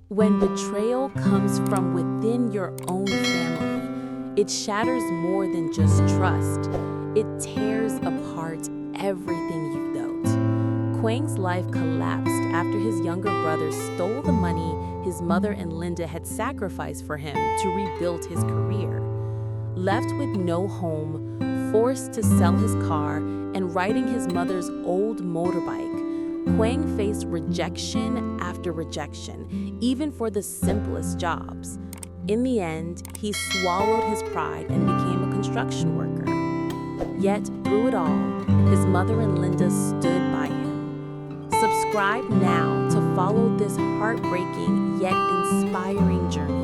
When betrayal comes from within your own family, it shatters more than just trust. It tears apart everything you've built. Quang's life collapsed after his younger brother stole the money his mother and Linda had sacrificed for him to rebuild his career. Left with no home, forced to sell his car, and riding his mother's old motorbike, Quang faced rejection after rejection, even for the simplest jobs. In the end, he swallowed his pride and became a construction worker. Yet, through it all, his mother and Linda stood by him. Subscribe now to follow this heartbreaking yet inspiring journey.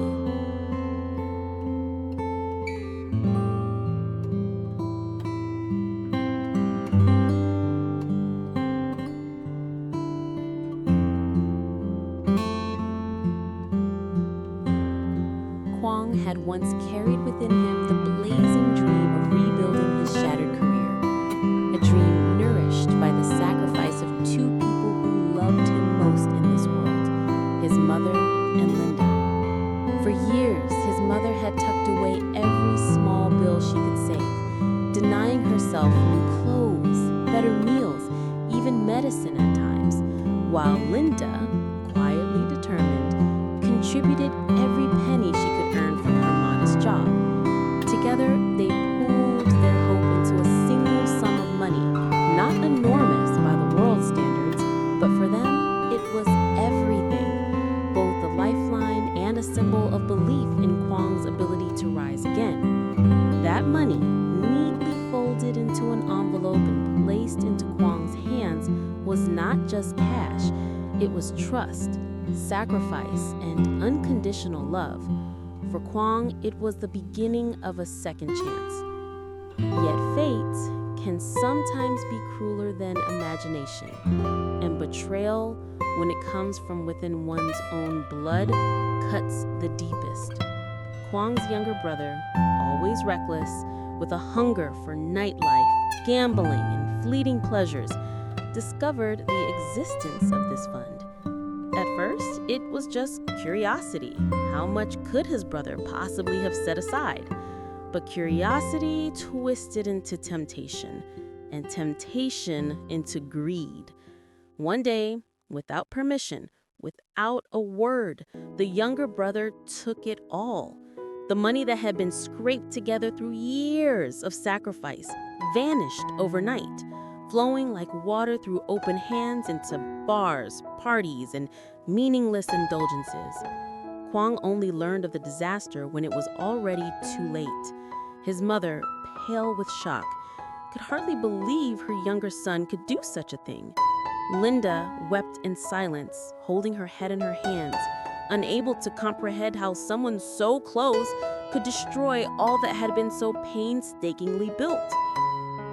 Quang had once carried within him the blazing dream of rebuilding his shattered career, a dream nourished by the sacrifice of two people who loved him most in this world, his mother and Linda. For years, his mother had tucked away every small bill she could save, denying herself new clothes, better meals, even medicine at times, while Linda, quietly determined, contributed every penny she could earn from her modest job. Together, they pooled their hope into a single sum of money, not enormous by the world's standards, but for them, it was everything, both a lifeline and a symbol of belief in Quang's ability to rise again. That money, neatly folded into an envelope and placed into Quang's hands, was not just cash, it was trust, sacrifice, and unconditional love. For Quang, it was the beginning of a second chance. Yet fate can sometimes be crueler than imagination, and betrayal, when it comes from within one's own blood, cuts the deepest. Quang's younger brother, always reckless, with a hunger for nightlife, gambling, and fleeting pleasures, discovered the existence of this fund. At first, it was just curiosity. How much could his brother possibly have set aside? But curiosity twisted into temptation, and temptation into greed. One day, without permission, without a word, the younger brother took it all. The money that had been scraped together through years of sacrifice vanished overnight, flowing like water through open hands into bars, parties, and meaningless indulgences. Quang only learned of the disaster when it was already too late. His mother, pale with shock, could hardly believe her younger son could do such a thing. Linda wept in silence, holding her head in her hands, unable to comprehend how someone so close could destroy all that had been so painstakingly built.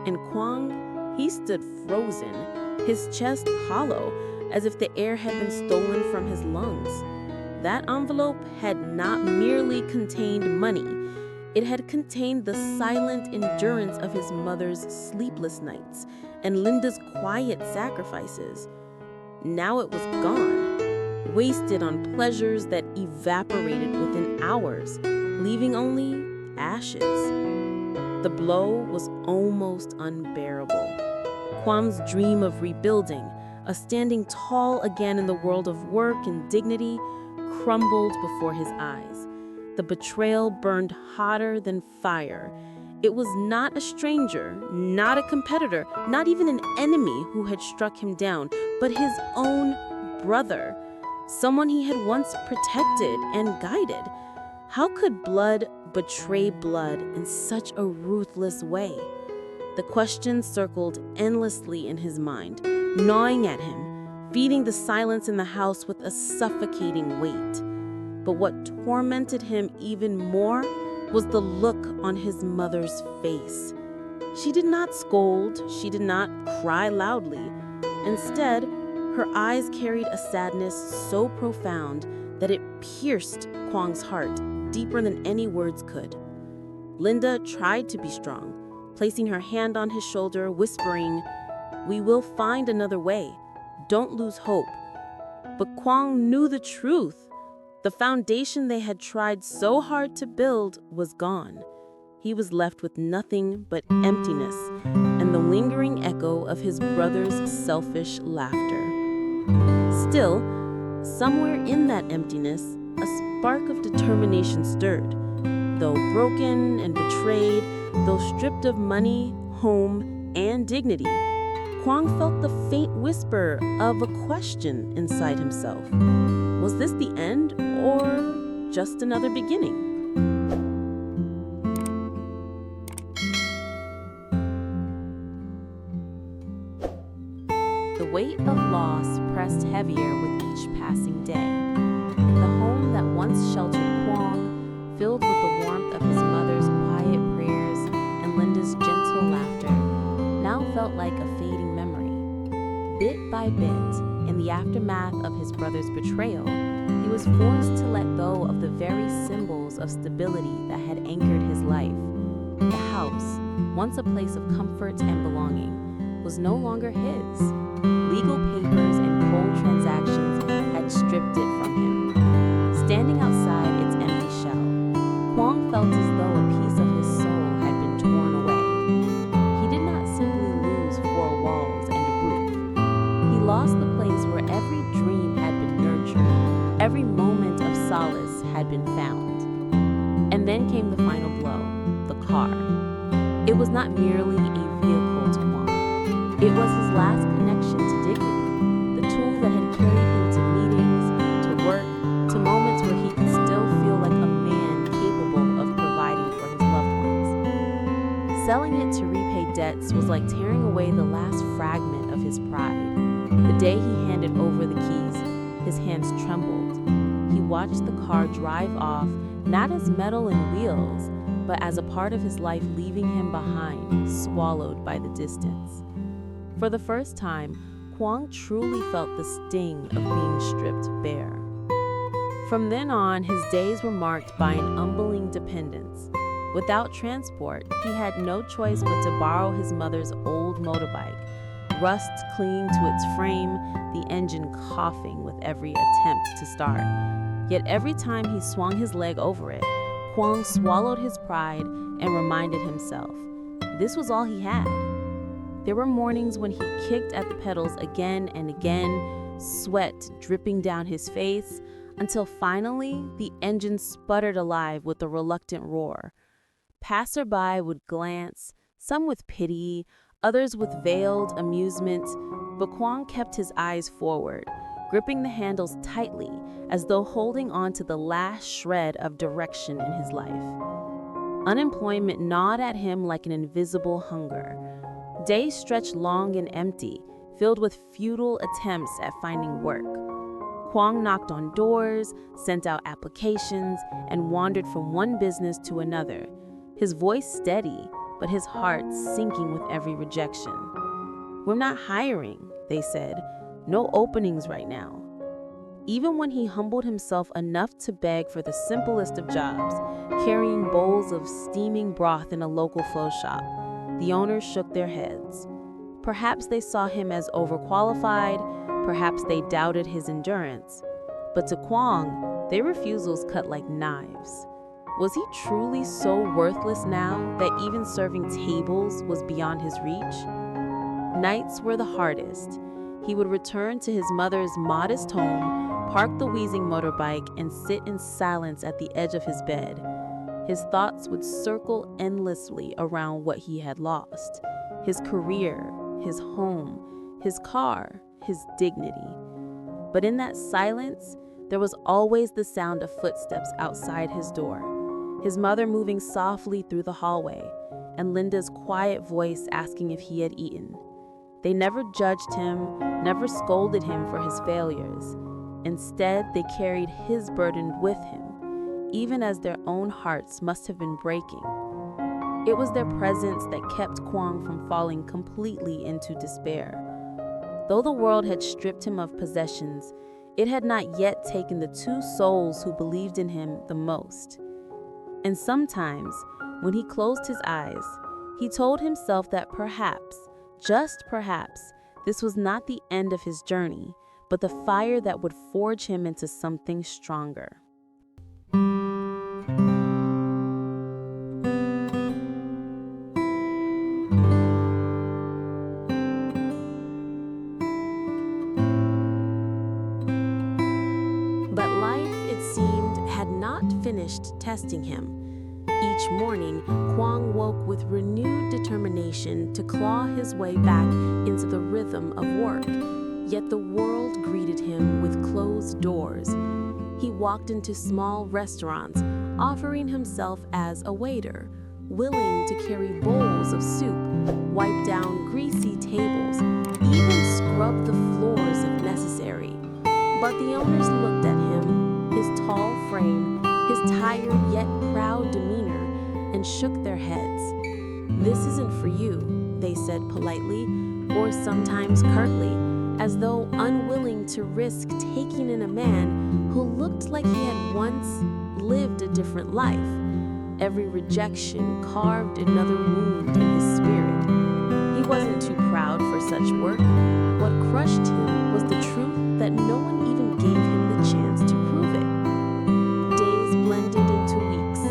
And Quang, he stood frozen, his chest hollow, as if the air had been stolen from his lungs. That envelope had not merely contained money. It had contained the silent endurance of his mother's sleepless nights and Linda's quiet sacrifices. Now it was gone, wasted on pleasures that evaporated within hours, leaving only ashes. The blow was almost unbearable. Quang's dream of rebuilding, of standing tall again in the world of work and dignity, crumbled before his eyes. The betrayal burned hotter than fire. It was not a stranger, not a competitor, not even an enemy who had struck him down, but his own brother, someone he had once protected and guided. How could blood betray blood in such a ruthless way? The questions circled endlessly in his mind, gnawing at him, feeding the silence in the house with a suffocating weight. But what tormented him even more was the look on his mother's face. She did not scold, she did not cry loudly. Instead, her eyes carried a sadness so profound that it pierced Quang's heart deeper than any words could. Linda tried to be strong, placing her hand on his shoulder, whispering, "We will find another way. Don't lose hope." But Quang knew the truth. The foundation they had tried so hard to build was gone. He was left with nothing but emptiness and the lingering echo of his brother's selfish laughter. Still, somewhere in that emptiness, a spark of determination stirred. Though broken and betrayed, though stripped of money, home, and dignity, Quang felt the faint whisper of a question inside himself. Was this the end or just another beginning? The weight of loss pressed heavier with each passing day. The home that once sheltered Quang, filled with the warmth of his mother's quiet prayers and Linda's gentle laughter, now felt like a fading memory. Bit by bit, in the aftermath of his brother's betrayal, he was forced to let go of the very symbols of stability that had anchored his life. The house, once a place of comfort and belonging, was no longer his. Legal papers and cold transactions had stripped it from him. Standing outside its empty shell, Quang felt as though a piece of his soul had been torn away. He did not simply lose four walls and a roof. He lost the place where every dream had been nurtured, every moment of solace had been found. And then came the final blow, the car. It was not merely a vehicle to Quang. It was his last connection to dignity, the tool that had carried him to meetings, to work, to moments where he could still feel like a man capable of providing for his loved ones. Selling it to repay debts was like tearing away the last fragment of his pride. The day he handed over the keys, his hands trembled. He watched the car drive off, not as metal and wheels, but as a part of his life leaving him behind, swallowed by the distance. For the first time, Quang truly felt the sting of being stripped bare. From then on, his days were marked by an humbling dependence. Without transport, he had no choice but to borrow his mother's old motorbike, rust clinging to its frame, the engine coughing with every attempt to start. Yet every time he swung his leg over it, Quang swallowed his pride and reminded himself, this was all he had. There were mornings when he kicked at the pedals again and again, sweat dripping down his face, until finally the engine sputtered alive with a reluctant roar. Passerby would glance, some with pity, others with veiled amusement, but Quang kept his eyes forward, gripping the handles tightly as though holding on to the last shred of direction in his life. Unemployment gnawed at him like an invisible hunger. Days stretched long and empty, filled with futile attempts at finding work. Quang knocked on doors, sent out applications, and wandered from one business to another, his voice steady, but his heart sinking with every rejection. We're not hiring, they said. No openings right now. Even when he humbled himself enough to beg for the simplest of jobs, carrying bowls of steaming broth in a local pho shop, the owners shook their heads. Perhaps they saw him as overqualified, perhaps they doubted his endurance. But to Quang, their refusals cut like knives. Was he truly so worthless now that even serving tables was beyond his reach? Nights were the hardest. He would return to his mother's modest home, park the wheezing motorbike, and sit in silence at the edge of his bed. His thoughts would circle endlessly around what he had lost: his career, his home, his car, his dignity. But in that silence, there was always the sound of footsteps outside his door, his mother moving softly through the hallway, and Linda's quiet voice asking if he had eaten. They never judged him, never scolded him for his failures. Instead, they carried his burden with him, even as their own hearts must have been breaking. It was their presence that kept Quang from falling completely into despair. Though the world had stripped him of possessions, it had not yet taken the two souls who believed in him the most. And sometimes, when he closed his eyes, he told himself that perhaps, just perhaps, this was not the end of his journey, but the fire that would forge him into something stronger. not finished testing him. Each morning, Quang woke with renewed determination to claw his way back into the rhythm of work. Yet the world greeted him with closed doors. He walked into small restaurants, offering himself as a waiter, willing to carry bowls of soup, wipe down greasy tables, even scrub the floors if necessary. But the owners looked at him, his tall frame, his tired yet proud demeanor, and shook their heads. "This isn't for you," they said politely, or sometimes curtly, as though unwilling to risk taking in a man who looked like he had once lived a different life. Every rejection carved another wound in his spirit. He wasn't too proud for such work. What crushed him was the truth that no one even gave him the chance to prove it. Days blended into weeks,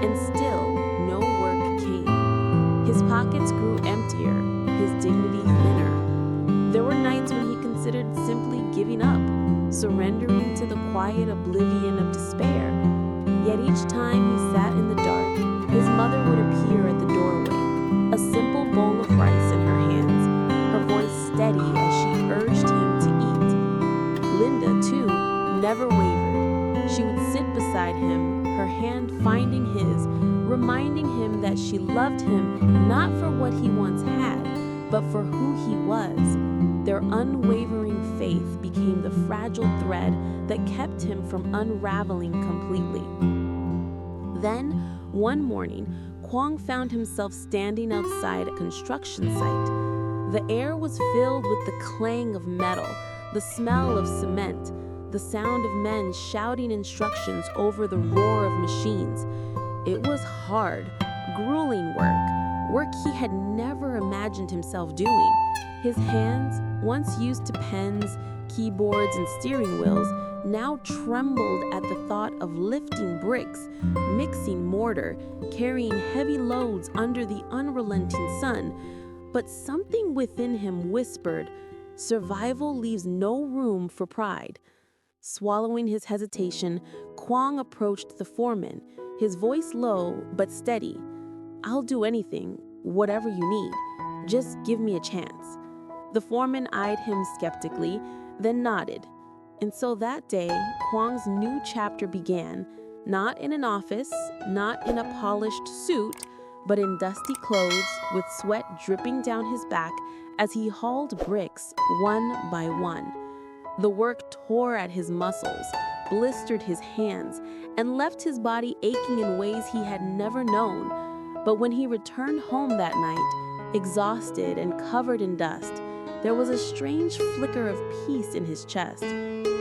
and still no work came. His pockets grew emptier, his dignity thinner. There were nights when he considered simply giving up, surrendering to the quiet oblivion of despair. Yet each time he sat in the dark, his mother would appear at the doorway, a simple bowl of rice in her hands, her voice steady as she urged him to eat. Linda, too, never wavered. She would sit beside him, her hand finding his, reminding him that she loved him not for what he once had, but for who he was. Their unwavering faith became the fragile thread that kept him from unraveling completely. Then, one morning, Quang found himself standing outside a construction site. The air was filled with the clang of metal, the smell of cement, the sound of men shouting instructions over the roar of machines. It was hard, grueling work he had never imagined himself doing. His hands, once used to pens, keyboards, and steering wheels, now trembled at the thought of lifting bricks, mixing mortar, carrying heavy loads under the unrelenting sun. But something within him whispered, survival leaves no room for pride. Swallowing his hesitation, Quang approached the foreman, his voice low but steady. "I'll do anything, whatever you need. Just give me a chance." The foreman eyed him skeptically, then nodded. And so that day, Quang's new chapter began, not in an office, not in a polished suit, but in dusty clothes with sweat dripping down his back as he hauled bricks one by one. The work tore at his muscles, blistered his hands, and left his body aching in ways he had never known. But when he returned home that night, exhausted and covered in dust, there was a strange flicker of peace in his chest.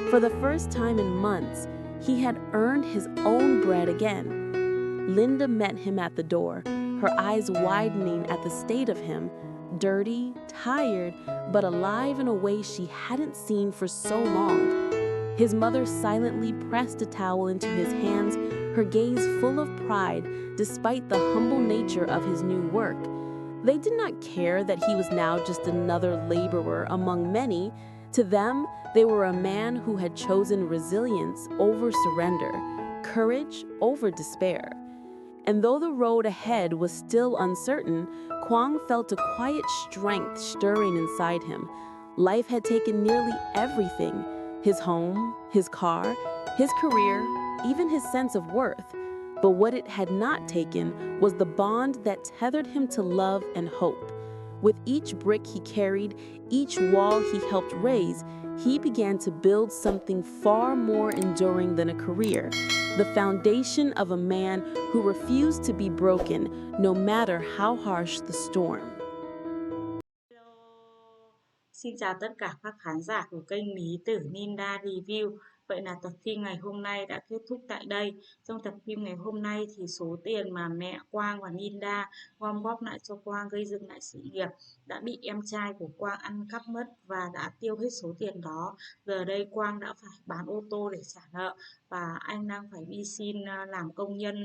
For the first time in months, he had earned his own bread again. Linda met him at the door, her eyes widening at the state of him, dirty, tired, but alive in a way she hadn't seen for so long. His mother silently pressed a towel into his hands, her gaze full of pride despite the humble nature of his new work. They did not care that he was now just another laborer among many. To them, they were a man who had chosen resilience over surrender, courage over despair. And though the road ahead was still uncertain, Quang felt a quiet strength stirring inside him. Life had taken nearly everything: his home, his car, his career, even his sense of worth. But what it had not taken was the bond that tethered him to love and hope. With each brick he carried, each wall he helped raise, he began to build something far more enduring than a career, the foundation of a man who refused to be broken, no matter how harsh the storm. Xin chào tất cả các khán giả của kênh Lý Tử Ninja Review. Vậy là tập phim ngày hôm nay đã kết thúc tại đây. Trong tập phim ngày hôm nay thì số tiền mà mẹ Quang và Ninja gom góp lại cho Quang gây dựng lại sự nghiệp đã bị em trai của Quang ăn cắp mất và đã tiêu hết số tiền đó. Giờ đây Quang đã phải bán ô tô để trả nợ và anh đang phải đi xin làm công nhân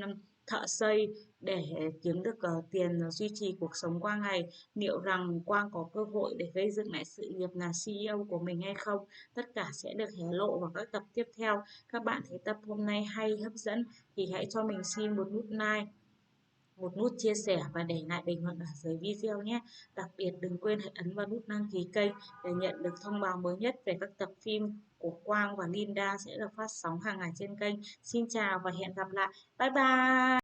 thợ xây để kiếm được tiền duy trì cuộc sống qua ngày. Liệu rằng Quang có cơ hội để gây dựng lại sự nghiệp là CEO của mình hay không? Tất cả sẽ được hé lộ vào các tập tiếp theo. Các bạn thấy tập hôm nay hay, hấp dẫn thì hãy cho mình xin một nút like, một nút chia sẻ và để lại bình luận ở dưới video nhé. Đặc biệt đừng quên hãy ấn vào nút đăng ký kênh để nhận được thông báo mới nhất về các tập phim của Quang và Linda sẽ được phát sóng hàng ngày trên kênh. Xin chào và hẹn gặp lại. Bye bye!